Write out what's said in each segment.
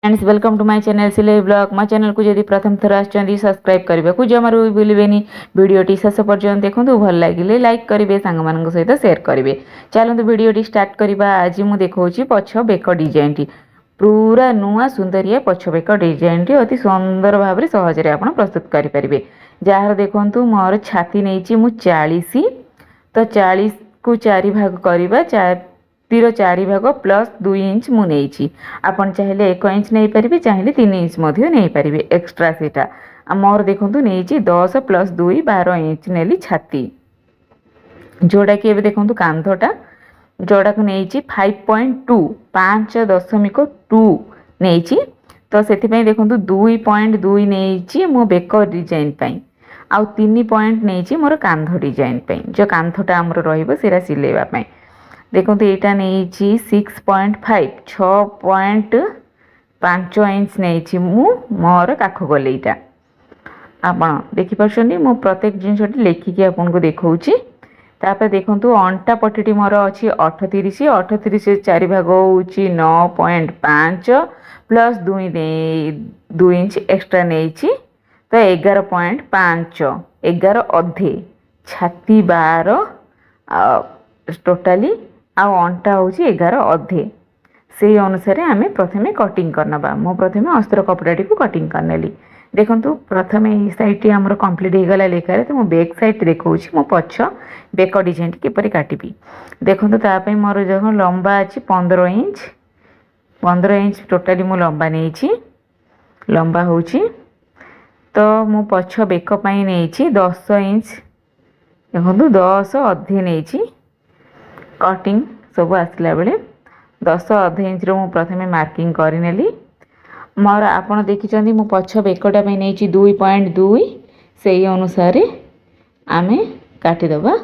Friends welcome to my channel सिलाई blog मो channel को जदि प्रथम थर आछंती सब्सक्राइब करबा को जमारू भूलिबेनी वीडियोटी शेष पर्यंत देखंतु भल लागिले लाइक करिवे सांग मानक सहित शेयर करिवे। चलंतु वीडियोटी स्टार्ट करबा। आज मु देखौची पछ बेक डिजाइन टी पूरा नुआ सुंदरिया पछ बेक डिजाइन टी अति सुंदर भाव रे सहज रे आपण प्रस्तुत करि परिबे। जहार देखंतु मोर छाती नेची मु 40 तो 40 को 4 भाग करबा। तीर 4 भाग प्लस 2 इंच मु नेची आपण चाहिले 1 इंच नहीं परिबे चाहिले 3 इंच मध्य नहीं परिबे एक्स्ट्रा सेटा मोर देखंतु नेची 10 प्लस 2 12 इंच नेली छाती जोड़ा कि एबे देखंतु कांधटा जोड़ा को नेची 5.2 5.2 नेची तो सेति पई देखंतु 2.2 नेची मो बेक डिजाइन पई आ 3 पॉइंट नेची मोर कांध डिजाइन पई जो कांधटा हमर रहिबो सेरा सिलेबा पई देखो यहाँ नहीं 6.5 6.5 इंच नहीं मोर काख गलेटा आप देखिपुर मो प्रत्येक जिनस लेखिकी आपको देखा तापर देखो अंटा पट्टी मोर अच्छी 38 38 4 भाग हूँ 9.5 प्लस 2 इंच एक्स्ट्रा नहीं तो 11.5 11 अधे छाती 12 टोटाली आ अंटा हूँ 11 अधे से अनुसार आम प्रथमे कटिंग करना मो प्रथमे अस्त्र कपड़ाटी को कटिंग करनेली देखो प्रथमे ये साइड आमर कंप्लीट हो गला लेखार तो मो बैक साइड देखा मो पछ बेक डिजाइन किपर काटबी देखो ताप मोर जो लंबा अच्छी 15 इंच टोटाली मो लंबा नहीं लंबा हूँ तो मो पछ बेक नहीं 10 इंच देखो 10 अधे नहीं कटिंग सब आसला बेले 10 अधे इंच रो प्रथमे मार्किंग करनेली मोर आपण देखिचंदी मो पछ बेकटा पे नहीं 2.2 से अनुसार आमे काटी दबा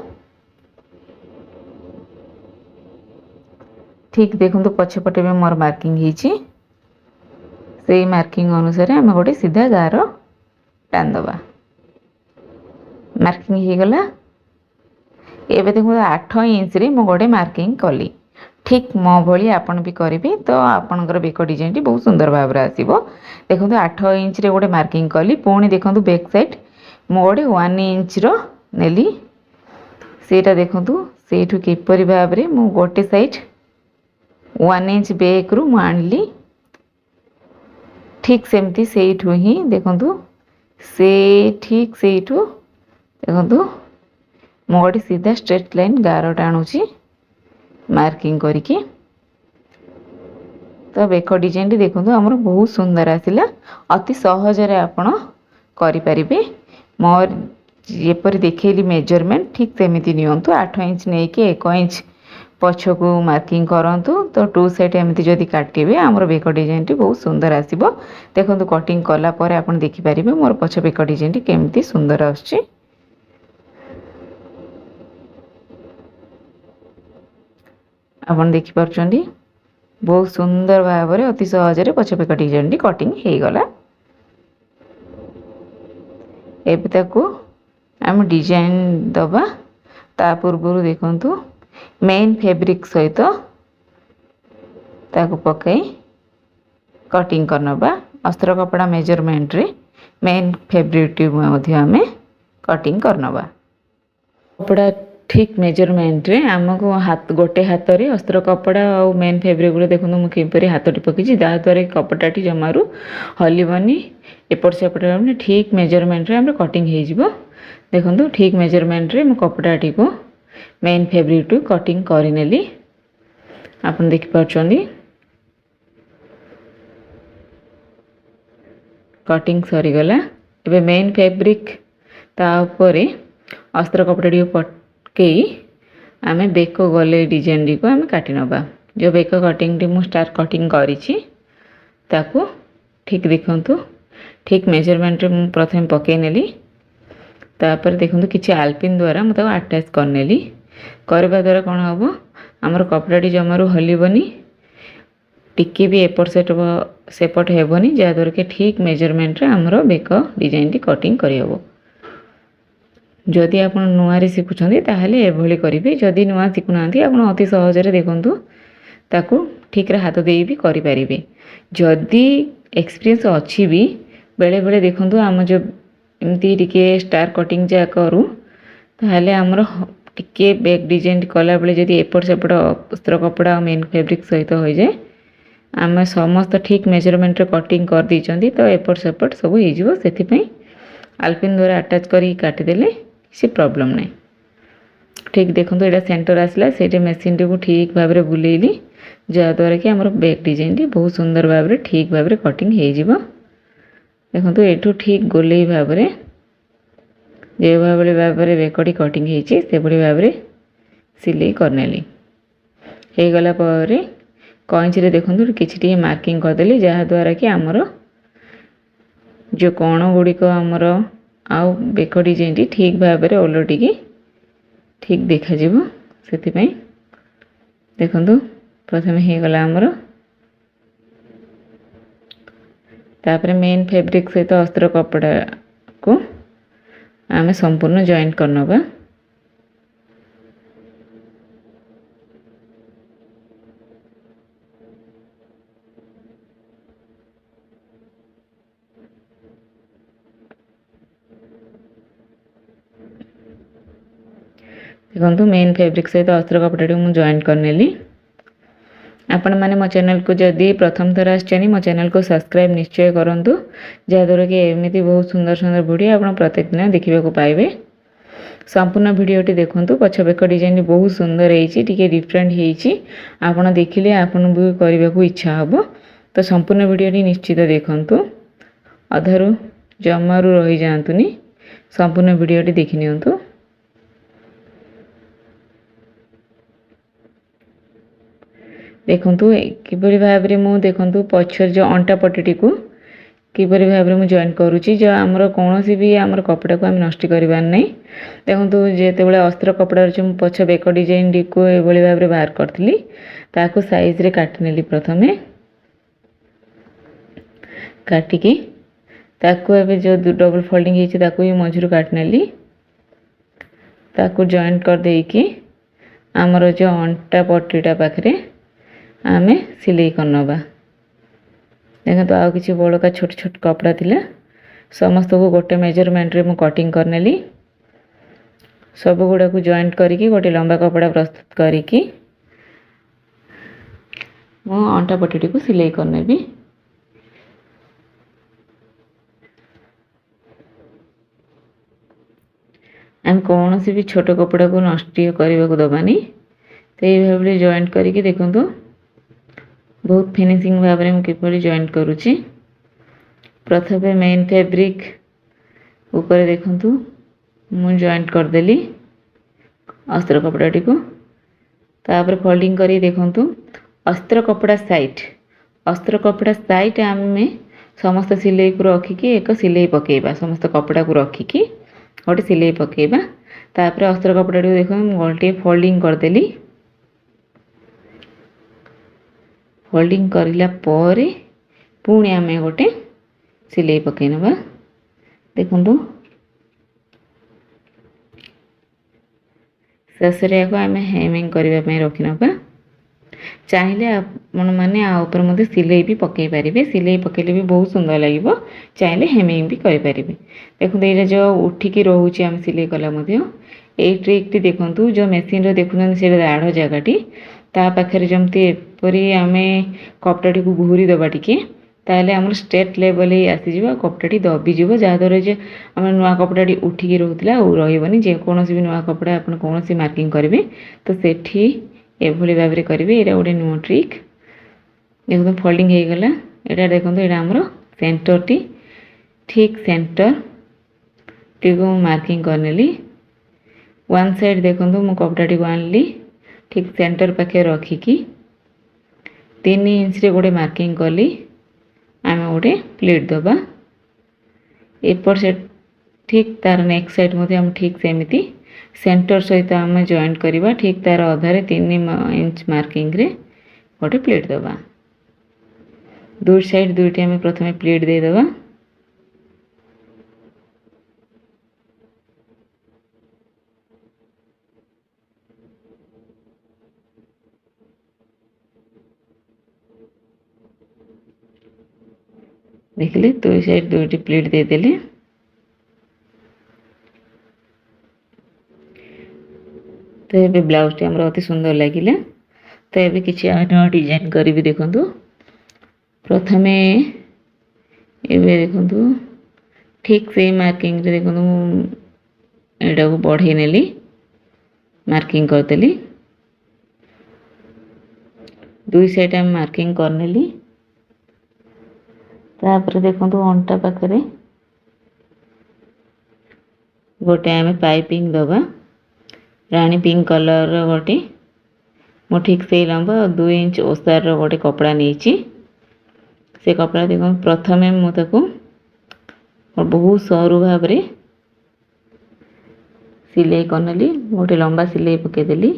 ठीक देखो पछपटे में मोर मार्किंग हिची से मार्किंग अनुसार आमे गोटे सीधा गार टान दबा मार्किंग हो गला। एबे देखो 8 इंच रे मो गोटे मार्किंग कली ठीक मो भली आपन भी करेंगे तो आपनकर बेक डिजाइन टी बहुत सुंदर भाव आसीबो देखो 8 इंच रे गोटे मार्किंग कली पुणी देखो बैक साइड मो गोटे 1 इंच रो नेली सेटा देखो सेठू किपरि भाव रे मो गोटे साइड 1 इंच बैक रु मु आनली ठीक सेमती सेठू ही देखो से ठीक सेठू देखो मो गोटे सीधा स्ट्रेट लाइन गार टाणुची मार्किंग करके तो बेक डिजाइन टी देखो हमर बहुत सुंदर आसिला अति सहज रे आपण करि परिबे मोर जेपरि देखेली मेजरमेंट ठीक सेमिति नियंतु 8 इंच नहीं कि 1 इंच पछ को मार्किंग करंतु तो टू साइड एमती जदि काटिबे हमर बेक डिजाइन टी बहुत सुंदर आसीबो देखो कटिंग कला परे आपण देखि परिबे मोर पछ बेक डिजाइन टी केमती सुंदर आछी आपन देखि परचंदी बहुत सुंदर भाव रे अति सहज रे पछ बेक डिजाइन टी कटिंग हे गला। एबे ताको हम डिजाइन दबा ता पूर्व देखंतु मेन फैब्रिक सहित ताको पकाई कटिंग करनबा अस्त्र कपड़ा मेजरमेंट रे मेन फैब्रिक टी मध्ये हमें कटिंग करनबा कपड़ा ठीक मेजरमेंट रे आमको हाथ गोटे हाथ रे अस्त्र कपड़ा और मेन फैब्रिक रे देखो मु किपरि हाथटी पकिछि दा द्वारा कपड़ाटी जमारू हलिबनी एपट सेपट हमने ठीक मेजरमेंट रे हम कटिंग हे जिवो देखो ठीक मेजरमेंट रे मु कपड़ाटी को मेन फैब्रिक टू कटिंग करिनेली आपन देखि परचोंदी कटिंग सरी गला। एबे मेन फैब्रिक ता ऊपर अस्त्र कपड़ाटी पटकई आमे बेक गले डिजाइन टी को आमे काटी नबा जो बेक कटिंग टी मु स्टार कटिंग करिछि ताको ठीक देखंतु ठीक मेजरमेंट रे मु प्रथम पके नेली तापर देखंतु किछि आल्पिन द्वारा मु ताको अटैच करनेली करबा द्वारा कोन हबो हमर कपड़ाटी जमारू हलिबनी टिके भी एपट सेपट हेबनी जा द्वारा के ठीक मेजरमेंट रे हमर बेक डिजाइन टी कटिंग करि हबो जदि आप नुआरे शिखुं ताहले एभली करेंगे जदि नुआ शिखुना आप अति सहज देखूँ ताकू ठीक रे हाथ दे भी करें जदि एक्सपीरियंस अच्छी भी बेले बेले देखंतु आम जो एमती टिके स्टार कटिंग जा करूँ ताहले आमर टिके बैक डिजाइन कला बेले जदि एपट सेपट अस्त्र कपड़ा मेन फैब्रिक सहित हो जाए आम समस्त ठीक मेजरमेंट रे कटिंग कर दीचंती तो एपट सेपट सब हो से आलपिन द्वारा अटैच करी काटिदेले किसी प्रॉब्लम नहीं। ठीक देखो तो यहाँ सेंटर आसला से मेसीन टी को ठीक भाव में बुलेली जहाद्वारा कि आमर बैक डिजाइन टी बहुत सुंदर भाव में ठीक भाव में कटिंग हो देखो तो एठू ठीक गोले भाव में जो भाव में बेकटी कटिंग से भाव में सिलाई करनेली हो गला पर कईची रे देखो कि मार्किंग करदेली जहाद्वारा कि आमर जो कण गुड़िक आमर आउ बेक डिजाइन टी ठीक भाव में ओलटिकी ठीक देखा से देखो प्रथम हो गला आमर तापर मेन फैब्रिक सहित अस्त्र कपड़ा को आम संपूर्ण जॉइंट करनबा देखो मेन फैब्रिक सहित अस्त्र कपड़ा मुझे जॉइंट करनेली आपण मैंने मो चैनल को जदि प्रथम थर आसछनी मो चैनल को सब्सक्राइब निश्चय करंतु जहाद्वारा कि एमती बहुत सुंदर सुंदर वीडियो आप प्रत्येक दिन देखा पाइबे। संपूर्ण वीडियोटी देखंतु पछ बेक डिजाइन बहुत सुंदर होती डिफरेंट होती आपड़ देखिले आपन भी करने को इच्छा हम तो संपूर्ण वीडियोटी निश्चित देखंतु अधारू जमारू रही जातुनी संपूर्ण वीडियोटी देखि नियंतु। देखंतु किपरि भाव में मु देखंतु पछर जो अंटा पट्टी को किपरि भाव में जॉइन करुच्ची जो आमर कौन भी आमर कपड़ा को आम नष्ट करबार नहीं। देखो जिते बड़े अस्त्र कपड़ा जो पछ बेक डिजाइन टी को ये भाव में बाहर करी ताकू साइज रे काट नेली प्रथमे काटिकी ताकू एबे जो डबल फोल्डिंग होती ताकू भी मझिरु काट नेली ताकू जॉइंट कर देकी आमर जो अंटा पट्टीटा पाखरे आमे सिलाई करनबा देखो तो आउ किसी बड़का छोट छोट कपड़ा थिला समस्त को गोटे मेजरमेंट रे मु कटिंग करनेली सब गुड़ा को जॉइंट करिकी गोटे लंबा कपड़ा प्रस्तुत करिकी मु अंटा पट्टी को सिलाई करनेबी। आम कौन सी भी छोट कपड़ा को नष्ट करने को दबानी तो ये भाव जॉइंट करके देखो तो बहुत फिनिशिंग भाव में मुझे किपरि जॉइंट करुच्ची प्रथम मेन फैब्रिक ऊपर देखंतु मु जॉइंट करदेली अस्त्र कपड़ाटी को तापर फोल्डिंग करी देखंतु अस्त्र कपड़ा साइड आम समस्त सिलाई को रखिकी एक सिलाई पकेबा समस्त कपड़ा को रखिकी गोटे सिलाई पकेबा तापर अस्त्र कपड़ा देखो गोटे फोल्डिंग करदेली फोल्डिंग करला परे पुणी आम गोटे सिलाई पकई नबा देखंतु शेष आम हेमिंग करने रखी नबा चाहिए आपण मैंने आपर मध्य सिलाई भी पकई पारे सिलाई पकईले भी बहुत सुंदर लगे चाहिए हेमिंग भी करें देखो ये जो उठिकी रोचे आम सिलाई कला ये ट्रिक टी देखो जो मेसीन देखुं से दाढ़ जगटी ता पाखे जमती एपरी आम कपड़ाटी को घूरी दबा टिके ताले आम स्ट्रेट लेवल आसीज कपड़ाटी दबीज जहाद्वारा जे आम नुआ कपड़ाटी उठिकी रोला रही जेकोसी भी नुआ कपड़ा आप कौन मार्किंग करेंगे तो सेठी एभली भाव में करेंगे यहाँ गोटे नुआ ट्रिक देखो फोल्डिंग हो गला यहाँ देखो यहाँ आमर सेंटर टी ठीक सेंटर टी को मार्किंग करनेली वन साइड देखो मु कपड़ाटी को आनली ठीक सेंटर पाखे रखिकी 3 इंच रे गोटे मार्किंग कली आम गोटे प्लेट दबा एपट से ठीक तार नेक्स्ट साइड मध्य आम ठीक सेमती सेंटर सहित आम जॉइंट करवा ठीक तार अधारे 3 इंच मार्किंग रे गोटे प्लेट दबा दुई साइड दुईटी आम प्रथम प्लेट दे दबा देखिले दुई साइड दुईटी प्लीट देदेली। तो ये ब्लाउज टी अति सुंदर लगिला। तो ये किसी नुआ डिजाइन करी देखु। प्रथम ये देखु ठीक से मार्किंग देखो यहाँ को बढ़े नेली मार्किंग करदेली। दुई साइड आम मार्किंग करनेली। तापर देखो अंटा पाखे गोटे आम पाइपिंग दबा रानी पिंक कलर गोटे मो ठीक से लंबा 2 इंच ओसार गोटे कपड़ा नहीं से कपड़ा देखो प्रथम मुझे बहुत सरू भाव सिलाई करनेली। गोटे लंबा सिलाई पकईदेली।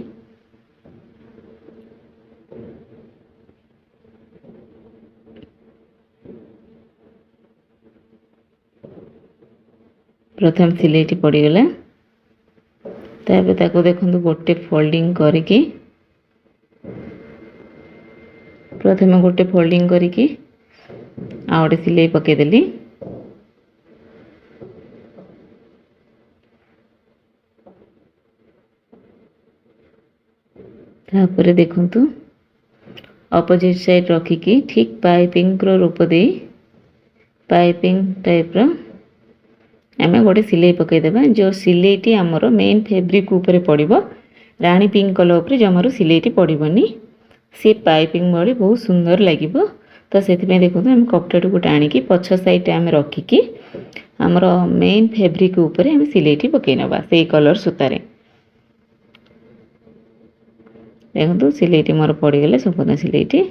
प्रथम सिलाई पड़गला। ताको देखो गोटे फोल्डिंग करके प्रथम गोटे फोल्डिंग करके आ गोटे सिलाई पकईदेली। तापर देखु अपोजिट साइड रखिकी ठीक पाइपिंग रूप दे पाइपिंग टाइप आम गोटे सिलाई पकईदेवा। जो सिलाईटी आमर मेन फैब्रिक उपरे पड़ो रानी पिंक कलर उपरे जमारू सिलाईटी पड़ोनी सी पाइपिंग भाई बहुत सुंदर लगे। तो से देखो आम कपड़ा को टाणिकी पछ साइड आम रखिकी आमर मेन फैब्रिक उपरे आम सिलाईटी पकई नवा से कलर सूतार। देखो सिलाईटी मोर पड़गला संपूर्ण सिलाईटी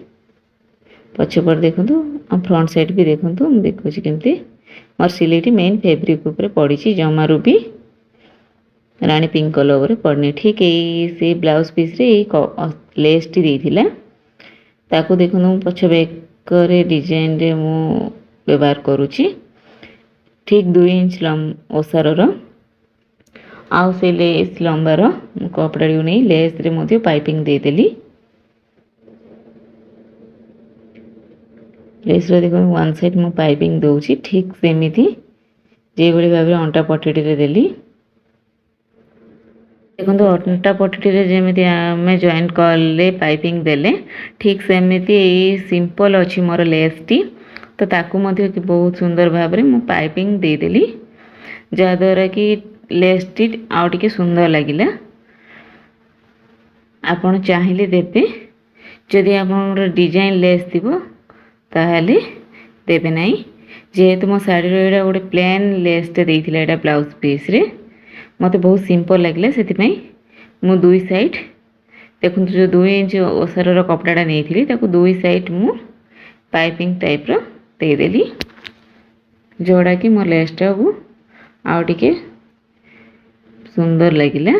पछपट देखु फ्रंट साइड भी देखु देखुँ केमती मोर सिलाईटी मेन फैब्रिक उपरे पड़ी जमारू भी रानी पिंक कलर पड़ने। ठीक से ब्लाउज पीस रे लेस टी देथिला ताकू देखु पछ बेकर डिजाइन रे मु व्यवहार करुची। ठीक 2 इंच ओसार आउ से लेस लंबार कपड़ा को नहीं लेस रे मध्य पाइपिंग देदेली। लेस रे देखो वन साइड मु पाइपिंग दूची ठीक सेमिति जे भली भाबे अंटा पट्टी रे देली। देखो अंटा पट्टी रे जेमिति आमे जॉइंट करले पाइपिंग देले ठीक सेमिति सिंपल अछि मोर लेस टी। तो ताकू मध्य कि बहुत सुंदर भाबरे मु पाइपिंग दे देली जा द्वारा कि लेस टी आउ टिके सुंदर लगिला। आपण चाहिए देबे जदि आपण डिजाइन लेस थिबो ताहले देबे नहीं। जेहेतु मो साड़ी रो गोटे प्लेन लेस टे देइथिला एटा ब्लाउज पीस रे मते बहुत सिंपल लागले सेति मु दुई साइड देखु जो 2 इंच ओसार रो कपड़ाटा नहीं ताकू दुई साइड मु पाइपिंग टाइप रो दे देली जोड़ा कि मो लेसटा को आउ टिके सुंदर लगिला।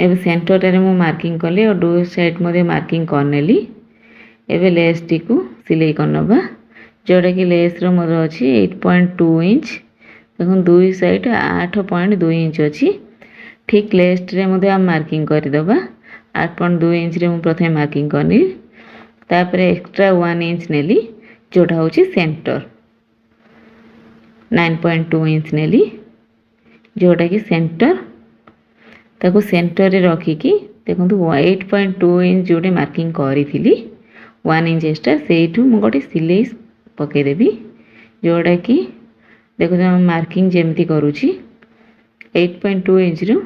एबे सेंटर रे मु मार्किंग कले और दो साइड मध्ये मार्किंग करनेली। एबे लेस टी को सिलाई करनबा जोड़ा कि लेस रो मोर अछि 8.2 इंच देखो दुई साइड 8.2 इंच अछि। ठीक लेस रे मध्ये हम मार्किंग कर दबा 8.2 इंच रे मु प्रथम मार्किंग करनी तापर एक्स्ट्रा 1 इंच नेली जोड़ा होछि सेंटर 9.2 इंच नेली जोड़ा कि सेंटर ताको सेंटर रे रखिकी देखो 8.2 इंच जोटे मार्किंग करी 1 इंच एक्स्ट्रा सेठू मु गोटे सिलाई पकई देबी जोड़ा कि देखो जो मार्किंग जेमती करूची 8.2 इंच रो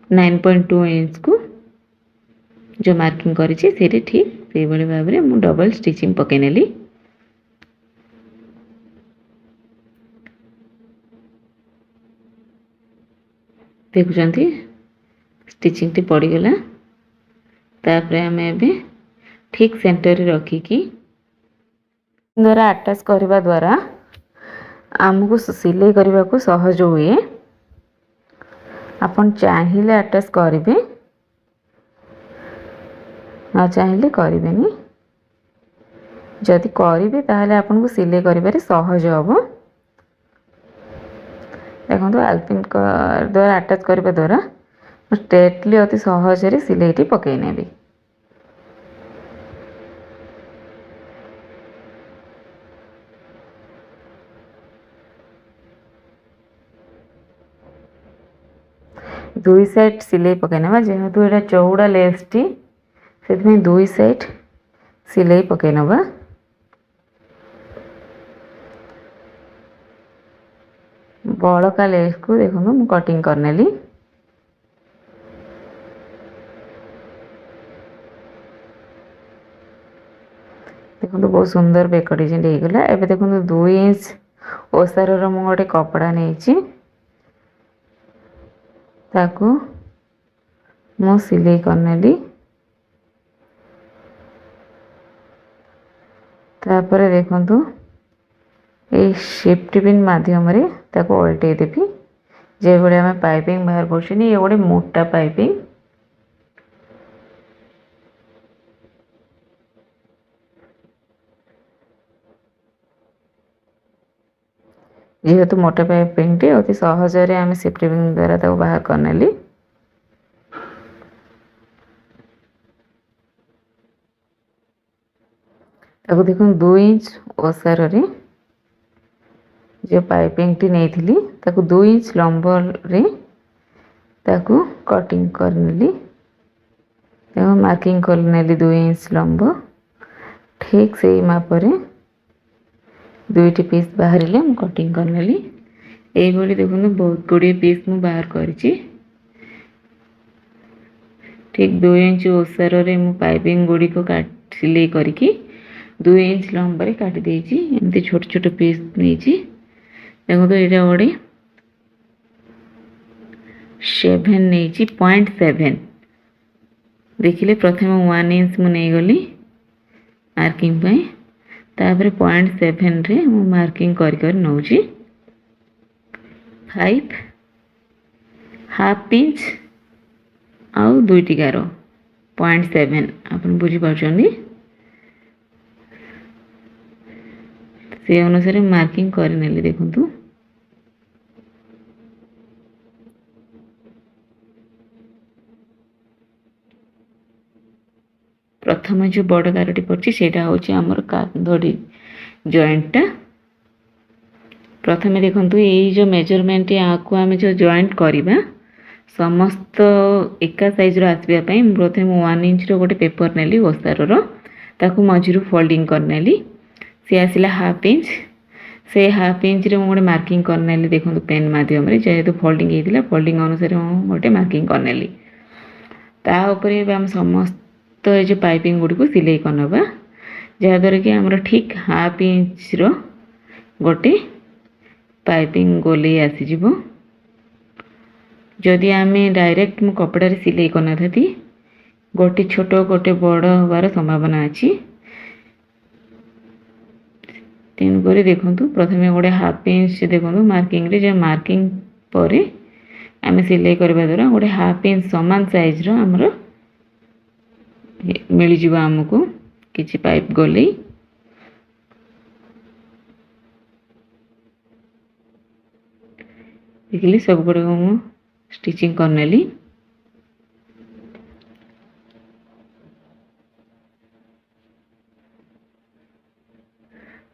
9.2 इंच को जो मार्किंग करिछि सेठी ठीक से बळे भाव रे मु डबल स्टिचिंग पकई नेली। देखुचंती स्टिचिंग टी पड़ी गला तापर हमें एबे ठीक सेंटर रे रखिकी द्वारा अटैच करबा द्वारा आमको सिलाई करबा को सहज हुए। आपण चाहिए अटैच करेंगे ना चाहिए करेंगे जदि करेंगे ताहले आपन को सिलाई करिबारे सहज हम। देखो आलपिन द्वारा अटैच करबा द्वारा स्ट्रेटली अति सहज रे सिलाईटी पकई नेबी। दुई साइड सिलाई पकईना जेहेतु ये चौड़ा लेस टी से दुई साइड सिलाई पकई नवा। बड़का लेस को देखो मु कटिंग करनेली। देखो बहुत सुंदर बेक डिजाइन होगला। एबे देखो 2 इंच ओसार मु गोटे कपड़ा नहीं ताकू मु सिलाई करनेली। तापर देखो ये शिफ्ट पिन माध्यम ताको उल्टे देवी जे भाई आम पाइपिंग बाहर कर ये गोटे मोटा पाइपिंग। जेहेतु मोटा पाइपिंग टी अति सहजरे आम शिफ्ट पिन द्वारा ताको बाहर करनेली। ताको देखो 2 इंच ओसार जो पाइपिंग टी नहीं थी ताको 2 इंच लंबर रे ताको कटिंग करनेली। मार्किंग करनेली 2 इंच लंब ठीक से माप रे 2टी पीस बाहर मु कटिंग करनेली। ये देखो बहुत गुड़े पीस मु बाहर करिछि। ठीक 2 इंच ओसार रे मु पाइपिंग गुड़ी को सिलाई करके 2 इंच लंबारे काटी देछि। एमती छोट छोट पीस नहीं देखो तो ये गोटे 7 नहीं 0.7 देखिले प्रथम 1 इंच मु नहीं गली मार्किंग पाई। तापर 0.7 रे मु मार्किंग कर नौची 5 हाफ इंच आउ 2टी गार 0.7 आपन बुझी पाछनी से अनुसार मार्किंग कर नेली। देखंतु प्रथम जो बड़ गारटी पड़ची सेटा होची हमर कांधडी जॉइंटटा। प्रथमे देखंतु ये जो मेजरमेंट आकु आमे जो जॉइंट करिबा समस्त एका साइज रो आसबा पई प्रथमे 1 इंच रो गोटे पेपर नेली ओसार रो ताकू मझिरु फोल्डिंग करनेली। से आसिला हाफ इंच से हाफ इंच रे गोटे मार्किंग करनेली। देखंतु पेन माध्यम रे जेहेतु फोल्डिंग हेतिला फोल्डिंग अनुसार गोटे मार्किंग करनेली। ता ऊपर हम समस्त तो ये जो पाइपिंग गुड़ी को सिलाई करनबा जहाँद्वारा कि आमर ठीक हाफ इंच रो गोटे पाइपिंग गोले आसीजिव। जदि आम डायरेक्ट मु कपड़ा सिलाई करना था गोटे छोट गोटे बड़ हबार संभावना अच्छी। तेणुक देखु प्रथम गोटे हाफ इंच देखो मार्किंग रे जो मार्किंग पर आम सिलाई करवा द्वारा गोटे हाफ इंच समान साइज रो आमर मिल जिवा हमको किछि पाइप गोली। देखिए सब गुड़ मु स्टिचिंग करनेली।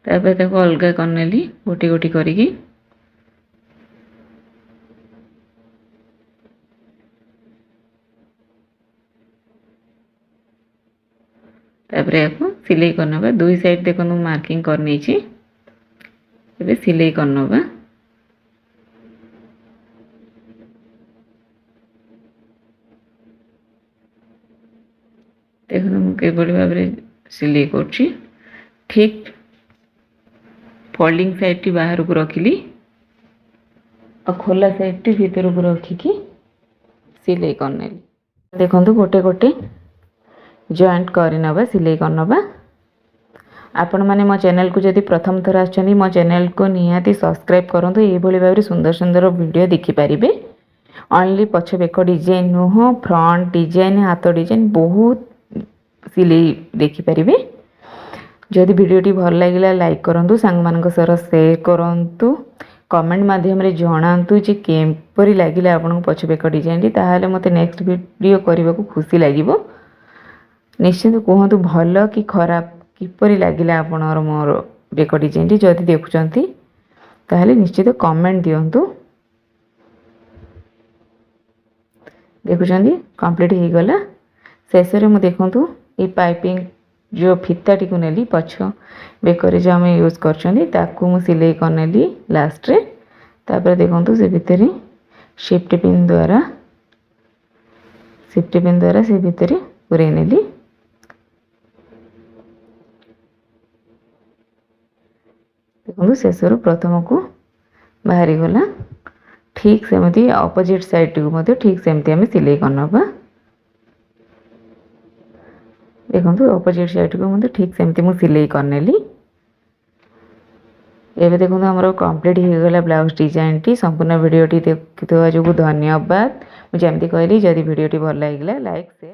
तापर ताको अलगा करनेली गोटी गोटी करिकी। तापर याको सिलाई करनबा 2 साइड देखो मार्किंग कर नेछि। एबे सिलाई करनबा देखो मु केबल भाव रे सिलाई करछि। ठीक फोल्डिंग साइड टी बाहर को रखिली और खोला साइड टी भीतर को रखिकी सिलाई करनेली। देखंतु गोटे गोटे जॉइंट करनबा सिलाई करनबा। आपण माने मो चैनल को जदि प्रथम थर आछनी मो चैनल को निहाती सब्सक्राइब करंतु। एई भली भाबरे सुंदर सुंदर वीडियो देखि परिबे। ओनली पछ बेक डिजाइन नुह फ्रंट डिजाइन हाथ डिजाइन बहुत सिलाई देखि परिबे। जदि वीडियोटी भल लागिला लाइक करंतु सांग मानक सर शेयर करंतु कमेंट माध्यम रे जणांतु जे केपरि लागिला आपन पछ बेक डिजाइन टी ताहाले मते नेक्स्ट वीडियो करबा को खुशी लागिवो। निश्चित कहतु भल कि खराब किपरि लागिला आपनर मोर बेक डिजाइन टी जदि देखुचंती ताहाले निश्चित कमेंट दियंतु। देखुं कंप्लीट हो गला शेष में मुझे देखूँ ये पाइपिंग जो फिताटी को नेली पछ बेकर जो आम यूज कर सिलाई करनेली लास्ट रे तापर देखूँ से भितर शिफ्ट पिन द्वारा से भितर पूरे नेली देखो शेष प्रथम को बाहरी गला ठीक सेमती अपोजिट साइड को ठीक सेमती आम सिलाई करनबा देखो अपोजिट साइड को ठीक सेमती मु सिलाई करनेली एबे देखो हमरो कंप्लीट हो गला ब्लाउज डिजाइन टी संपूर्ण वीडियो टी देखिथवा जो धन्यवाद। मुझे एमती कहली जदि वीडियो टी भल लागिला लाइक शेयर